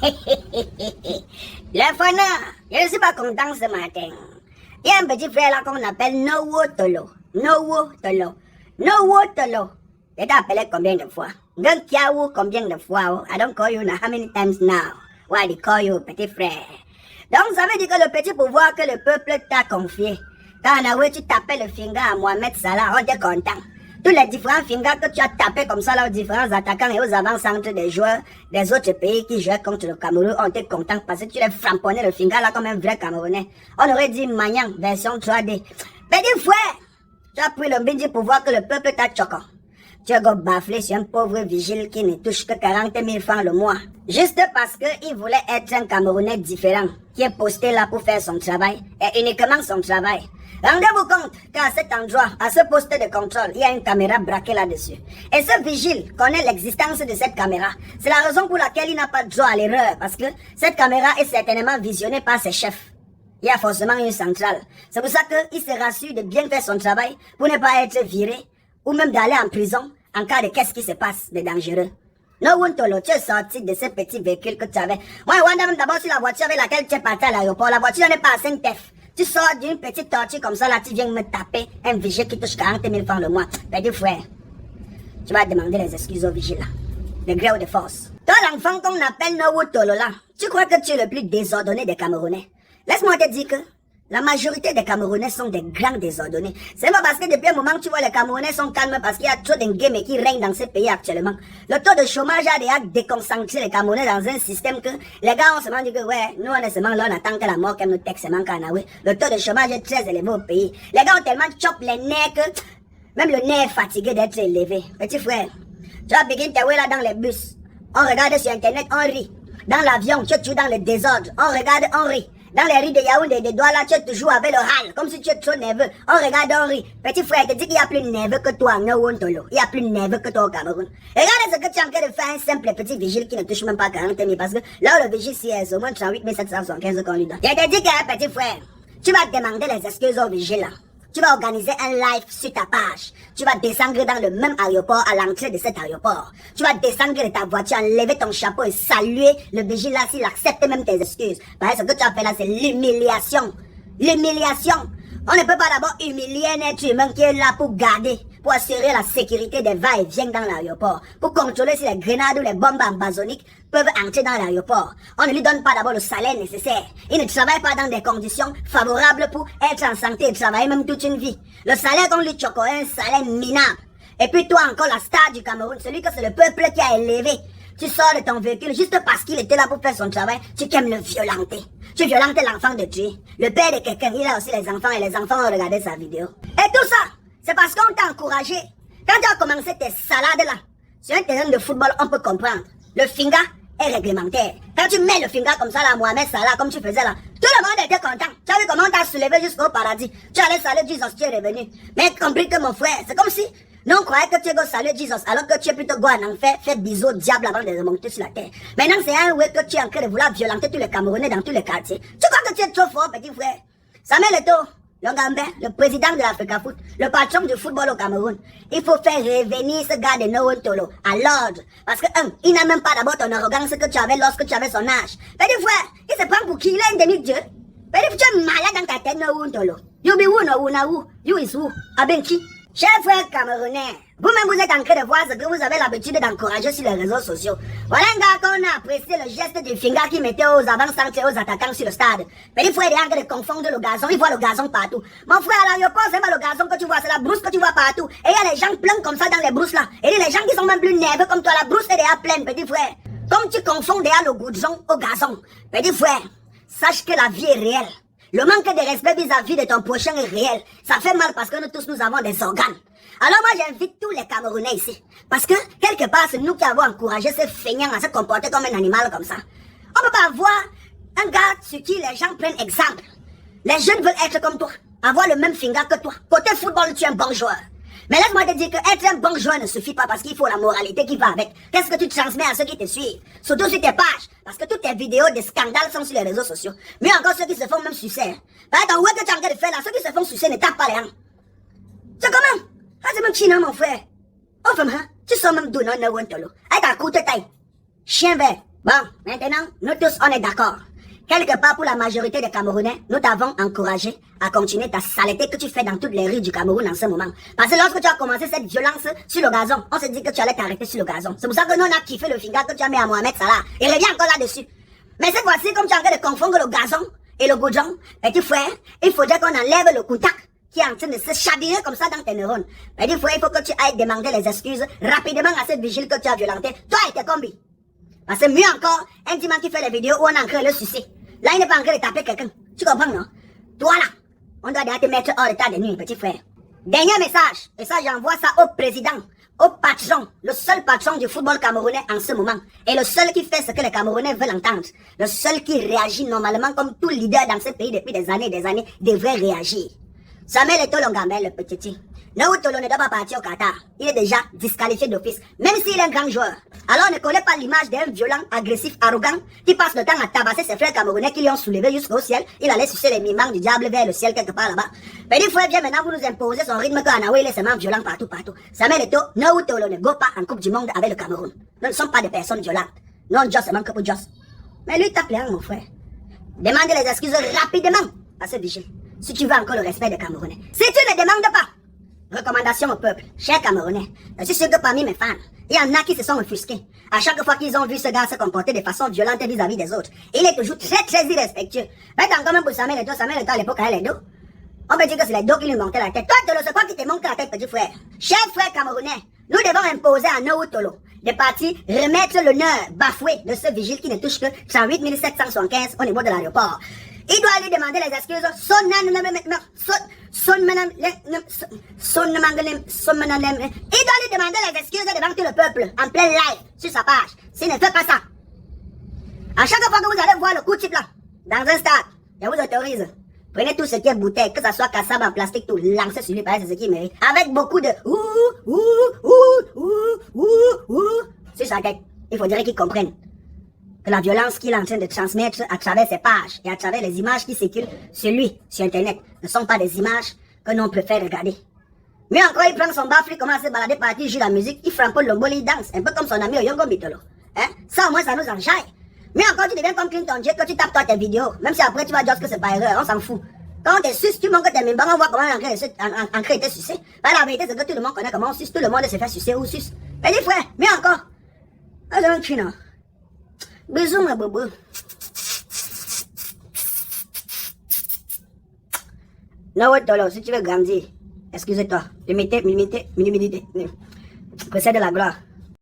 Le Fana, je ne suis pas content ce matin. Il y a un petit frère là qu'on appelle Nowo Tolo. Nowo Tolo. Nowo Tolo. Je t'ai appelé combien de fois? Gang Kiaou combien de fois? I don't call you now. How many times now? Why they call you petit frère? Donc ça veut dire que le petit pouvoir que le peuple t'a confié. Quand tu tapais le finger à Mohamed Salah, on était content. Tous les différents fingers que tu as tapés comme ça là aux différents attaquants et aux avant-centres des joueurs des autres pays qui jouaient contre le Cameroun ont été contents parce que tu les framponnais le finger là comme un vrai Camerounais. On aurait dit Magnan, version 3D. Petit frère, tu as pris le bindi pouvoir que le peuple t'a choqué. Tu as baflé sur un pauvre vigile qui ne touche que 40 000 francs le mois. Juste parce qu'il voulait être un Camerounais différent, qui est posté là pour faire son travail, et uniquement son travail. Rendez-vous compte qu'à cet endroit, à ce poste de contrôle, il y a une caméra braquée là-dessus. Et ce vigile connaît l'existence de cette caméra. C'est la raison pour laquelle il n'a pas de droit à l'erreur, parce que cette caméra est certainement visionnée par ses chefs. Il y a forcément une centrale. C'est pour ça qu'il se rassure de bien faire son travail pour ne pas être viré ou même d'aller en prison en cas de qu'est-ce qui se passe de dangereux. No Wontolo, tu es sorti de ce petit véhicule que tu avais. Moi, Wanda, d'abord sur la voiture avec laquelle tu es parti à l'aéroport. La voiture n'est pas à 5 tef. Tu sors d'une petite tortue comme ça, là, tu viens me taper un vigile qui touche 40 000 francs le mois. Petit frère, tu vas demander les excuses au vigile là. De gré ou de force. Toi, l'enfant qu'on appelle No Wontolo là, tu crois que tu es le plus désordonné des Camerounais? Laisse-moi te dire que la majorité des Camerounais sont des grands désordonnés. C'est pas parce que depuis un moment tu vois les Camerounais sont calmes parce qu'il y a trop d'engagement qui règne dans ce pays actuellement. Le taux de chômage a déjà déconcentré les Camerounais dans un système que les gars ont seulement dit que ouais, nous on est seulement là, on attend que la mort qu'elle nous texte seulement Kanawe. Le taux de chômage est très élevé au pays. Les gars ont tellement chopé les nerfs que même le nerf est fatigué d'être élevé. Petit frère, tu vas begin ta way là dans les bus. On regarde sur internet, on rit. Dans l'avion, tu es toujours dans le désordre. On regarde, on rit. Dans les rues de Yaoundé, des doigts là, tu es toujours avec le râle, comme si tu es trop nerveux. On regarde, on rit. Petit frère, te dit qu'il y a plus nerveux que toi, No Wontolo. Il y a plus nerveux que toi au Cameroun. Regarde ce que tu es en train de faire, un simple petit vigile qui ne touche même pas 40 000, parce que là, le vigile, c'est au moins 38 775 qu'on lui donne. Je te dis que, petit frère, tu vas demander les excuses au vigile là. Tu vas organiser un live sur ta page. Tu vas descendre dans le même aéroport à l'entrée de cet aéroport. Tu vas descendre de ta voiture, enlever ton chapeau et saluer le vigile là s'il accepte même tes excuses. Parce que ce que tu as fait là, c'est l'humiliation. L'humiliation. On ne peut pas d'abord humilier un être humain qui est là pour garder, pour assurer la sécurité des va-et-vient dans l'aéroport, pour contrôler si les grenades ou les bombes ambazoniques peuvent entrer dans l'aéroport. On ne lui donne pas d'abord le salaire nécessaire. Il ne travaille pas dans des conditions favorables pour être en santé et travailler même toute une vie. Le salaire qu'on lui choque est un salaire minable. Et puis toi encore, la star du Cameroun, celui que c'est le peuple qui a élevé. Tu sors de ton véhicule juste parce qu'il était là pour faire son travail, tu aimes le violenter. Tu violentes l'enfant de Dieu. Le père de quelqu'un, il a aussi les enfants et les enfants ont regardé sa vidéo. Et tout ça, c'est parce qu'on t'a encouragé. Quand tu as commencé tes salades là, sur un terrain de football, on peut comprendre. Le finger est réglementaire. Quand tu mets le finger comme ça là, Mohamed Salah, comme tu faisais là, tout le monde était content. Tu as vu comment on t'a soulevé jusqu'au paradis. Tu allais saluer Jesus, tu es revenu. Mais compris que mon frère, c'est comme si nous on croyait que tu es go saluer Jesus, alors que tu es plutôt go en enfer, faire bisous au diable avant de remonter sur la terre. Maintenant c'est un way que tu es en train de vouloir violenter tous les Camerounais dans tous les quartiers. Tu crois que tu es trop fort, petit frère? Samuel Eto'o, le Gambien, le président de l'Africa Foot, le patron du football au Cameroun. Il faut faire revenir ce gars de No Wontolo à l'ordre. Parce que, il n'a même pas d'abord ton arrogance que tu avais lorsque tu avais son âge. Petit frère, il se prend pour qui? Il est un demi-dieu. Petit frère, tu es malade dans ta tête, No Wontolo. You be who, no who, na who? You is who? Abenki. Chers frères camerounais, vous-même vous êtes en train de voir ce que vous avez l'habitude d'encourager sur les réseaux sociaux. Voilà un gars qu'on a apprécié le geste du finger qui mettait aux avant-centres et aux attaquants sur le stade. Petit frère est en train de confondre le gazon, il voit le gazon partout. Mon frère, à l'aéroport, c'est pas le gazon que tu vois, c'est la brousse que tu vois partout. Et il y a les gens pleins comme ça dans les brousses là. Et les gens qui sont même plus nerveux comme toi, la brousse est déjà pleine, petit frère. Comme tu confonds déjà le goudron au gazon. Petit frère, sache que la vie est réelle. Le manque de respect vis-à-vis de ton prochain est réel. Ça fait mal parce que nous tous, nous avons des organes. Alors moi, j'invite tous les Camerounais ici. Parce que, quelque part, c'est nous qui avons encouragé ces feignants à se comporter comme un animal comme ça. On peut pas avoir un gars sur qui les gens prennent exemple. Les jeunes veulent être comme toi. Avoir le même finger que toi. Côté football, tu es un bon joueur. Mais laisse-moi te dire que être un bon joueur ne suffit pas parce qu'il faut la moralité qui va avec. Qu'est-ce que tu transmets à ceux qui te suivent? Surtout sur tes pages. Parce que toutes tes vidéos de scandales sont sur les réseaux sociaux. Mais encore ceux qui se font même sucer. Par exemple, ouais que tu es en train de faire là, ceux qui se font sucer ne tapent pas les hanches. C'est comment? Ah, c'est même chinois, mon frère. Oh, femme, hein? Tu sors même d'où, non, No Wontolo? Avec ta courte taille. Chien vert. Bon, maintenant, nous tous, on est d'accord. Quelque part pour la majorité des Camerounais, nous t'avons encouragé à continuer ta saleté que tu fais dans toutes les rues du Cameroun en ce moment. Parce que lorsque tu as commencé cette violence sur le gazon, on s'est dit que tu allais t'arrêter sur le gazon. C'est pour ça que nous on a kiffé le finger que tu as mis à Mohamed Salah. Et reviens encore là-dessus. Mais cette fois-ci, comme tu es en train de confondre le gazon et le goudron, petit frère, il faudrait qu'on enlève le contact qui est en train de se chavirer comme ça dans tes neurones. Petit frère, il faut que tu ailles demander les excuses rapidement à cette vigile que tu as violenté. Toi et tes combis. Parce que mieux encore, un dimanche qui fait les vidéos où on est en train de le sucer. Là, il n'est pas en train de taper quelqu'un. Tu comprends, non? Toi là, on doit déjà te mettre hors d'état de nuit, petit frère. Dernier message, et ça j'envoie ça au président, au patron, le seul patron du football camerounais en ce moment, et le seul qui fait ce que les Camerounais veulent entendre, le seul qui réagit normalement comme tout leader dans ce pays depuis des années, devrait réagir. Samuel Eto'o Longambe, le petit. Noah Tolo ne doit pas partir au Qatar. Il est déjà disqualifié d'office, même s'il est un grand joueur. Alors on ne connaît pas l'image d'un violent, agressif, arrogant, qui passe le temps à tabasser ses frères camerounais qui lui ont soulevé jusqu'au ciel. Il allait sucer les mimans du diable vers le ciel quelque part là-bas. Mais il faut bien maintenant vous nous imposer son rythme qu'Anaoué il est seulement violent partout. Samuel Eto'o, Noah Tolo ne go pas en Coupe du Monde avec le Cameroun. Nous ne sommes pas des personnes violentes. Non, Joss seulement que pour Joss. Mais lui tape les hanches, mon frère. Demandez les excuses rapidement à ce vigile. Si tu veux encore le respect des Camerounais. Si tu ne demandes pas, recommandation au peuple, chers Camerounais, je suis sûr que parmi mes fans, il y en a qui se sont offusqués. À chaque fois qu'ils ont vu ce gars se comporter de façon violente vis-à-vis des autres, il est toujours très irrespectueux. Mais quand même pour Samuel Eto'o à l'époque avait les dos. On peut dire que c'est les dos qui lui montaient la tête. Toi, Tolo, c'est quoi qui te monte la tête, petit frère? Chers frères Camerounais, nous devons imposer à Noah Tolo de partir remettre l'honneur bafoué de ce vigile qui ne touche que 38 775 au niveau de l'aéroport. Il doit lui demander les excuses. Il doit lui demander les excuses devant tout le peuple, en plein live, sur sa page. S'il ne fait pas ça, à chaque fois que vous allez voir le coup de type là, dans un stade, je vous autorise. Prenez tout ce qui est bouteille, que ça soit cassable en plastique, tout, lancez sur lui, c'est ce qu'il mérite. Avec beaucoup de sur sa tête. Il faudrait qu'il comprenne que la violence qu'il est en train de transmettre à travers ses pages et à travers les images qui circulent sur lui, sur Internet, ne sont pas des images que l'on peut faire regarder. Mais encore, il prend son baffle, il commence à se balader partir, il joue la musique, il frappe le lomboli, il danse, un peu comme son ami Oyongo Mitolo. Hein? Ça au moins, ça nous enjaille. Mais encore, tu deviens comme Clinton J, que tu tapes toi tes vidéos, même si après tu vas dire que c'est pas erreur, on s'en fout. Quand on te suce, tu montres tes membres, on voit comment en train de te sucer. Bah, la vérité, c'est que tout le monde connaît comment on suce, tout le monde se fait sucer ou suce. Mais dis frère, mais encore, allez, un chino. Bisous, ma bobo. Noah Tolo, si tu veux grandir, excusez-toi, limité, possède la gloire.